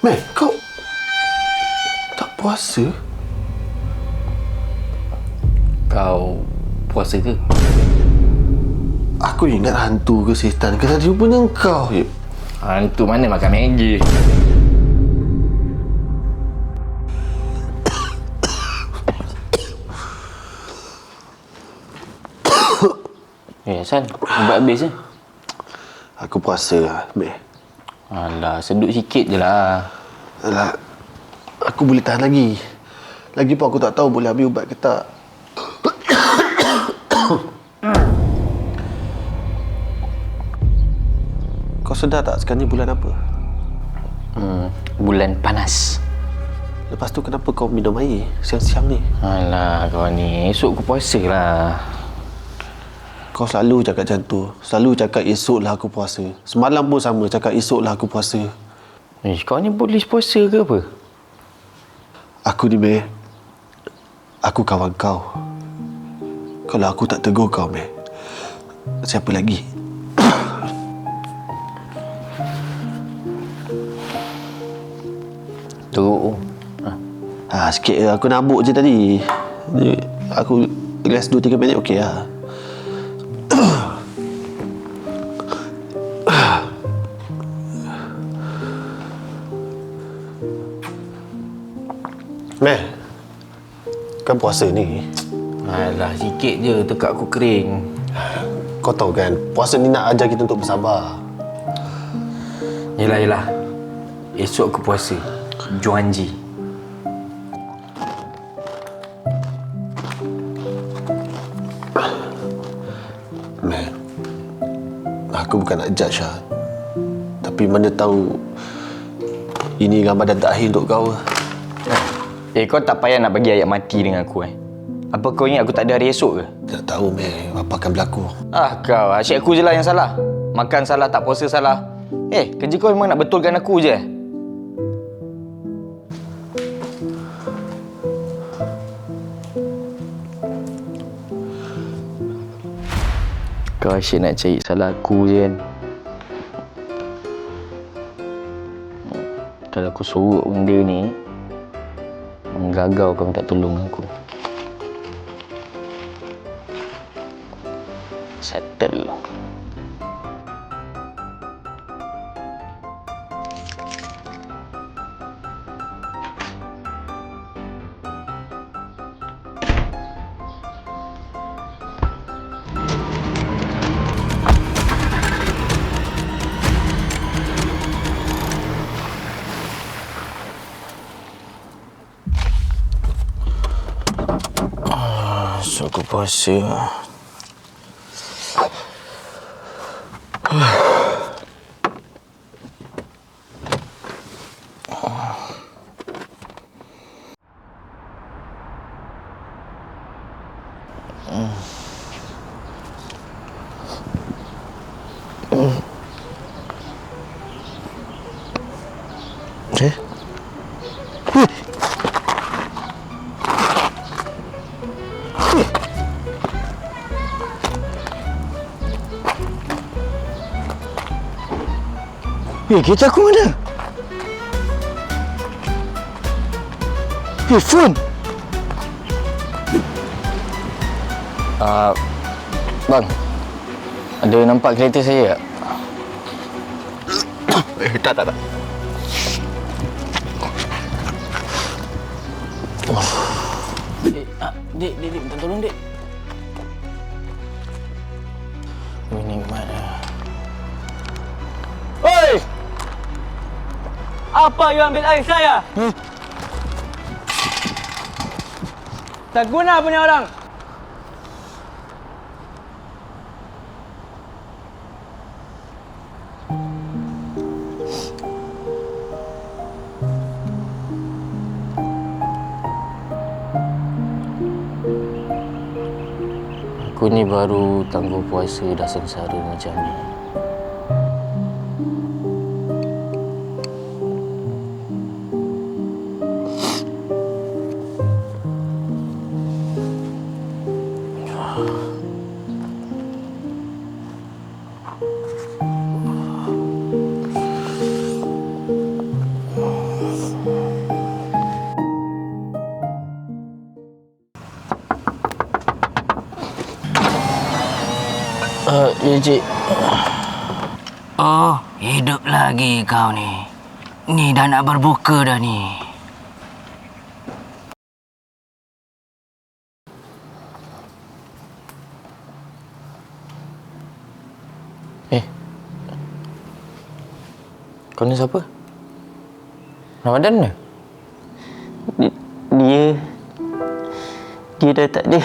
Mel, kau tak puasa? Kau puasa ke? Aku ingat hantu ke setan ke tadi rupanya kau je. Hantu mana makan Maggi? San, ubat habis je. Aku puasa lah, Mel. Alah, sedut sikit je lah. Alah, aku boleh tahan lagi. Lagipun aku tak tahu boleh habis ubat ke tak. Kau sedar tak sekarang ni bulan apa? Bulan panas. Lepas tu kenapa kau minum air siang-siang ni? Alah, kau ni. Esok aku puasa lah. Kau selalu cakap macam tu. Selalu cakap esoklah aku puasa. Semalam pun sama cakap esoklah aku puasa. Kau ni polis puasa ke apa? Aku ni, Mel, aku kawan kau. Kalau aku tak tegur kau, Mel, siapa lagi? Teruk. Sikit je. Aku nabuk je tadi. Ni, aku relax 2-3 minit okey lah. Mel, kan puasa ni. Alah, sikit je tekak aku kering. Kau tahu kan, puasa ni nak ajar kita untuk bersabar. Yelah. Esok aku puasa. Juanji. Mel, aku bukan nak judge lah. Tapi mana tahu ini Ramadan terakhir untuk kau. Kau tak payah nak bagi ayat mati dengan aku Apa kau ingat aku tak ada hari esok ke? Tak tahu, Mel, apa akan berlaku. Kau, asyik aku je lah yang salah. Makan salah, tak puasa salah. Kerja kau memang nak betulkan aku je. Kau asyik nak cari salah aku je kan? Kalau aku sorok benda ni, gagal kau minta tolong aku. Settle. So aku puasa. Kereta aku mana? Phone. Bang, ada nampak kereta saya tak? Tak. Dek, minta tolong, Dek. Ini mana? Oi! Apa you ambil air saya? Tak guna punya orang. Aku ni baru tangguh puasa dah sengsara macam ni. cik. Oh, hidup lagi kau ni. Ni dah nak berbuka dah ni. Kau ni siapa? Ramadan ni? Dia dah tak ada.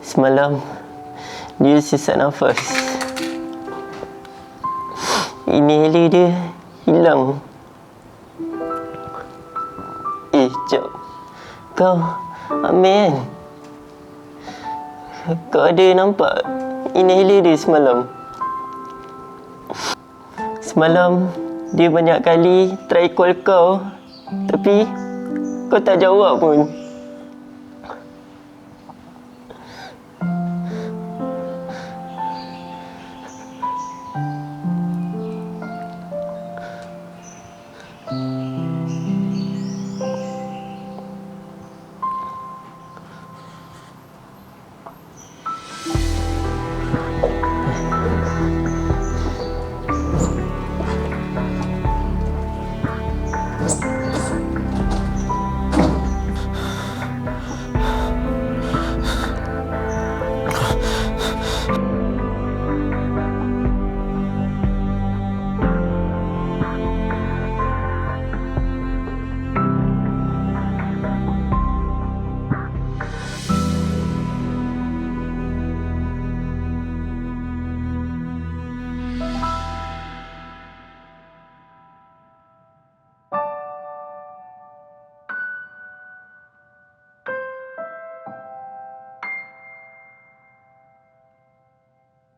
Semalam dia sesak nafas. Inhaler dia hilang. Jap. Kau Amir kan? Kau ada nampak inhaler dia semalam? Semalam dia banyak kali try call kau, tapi kau tak jawab pun.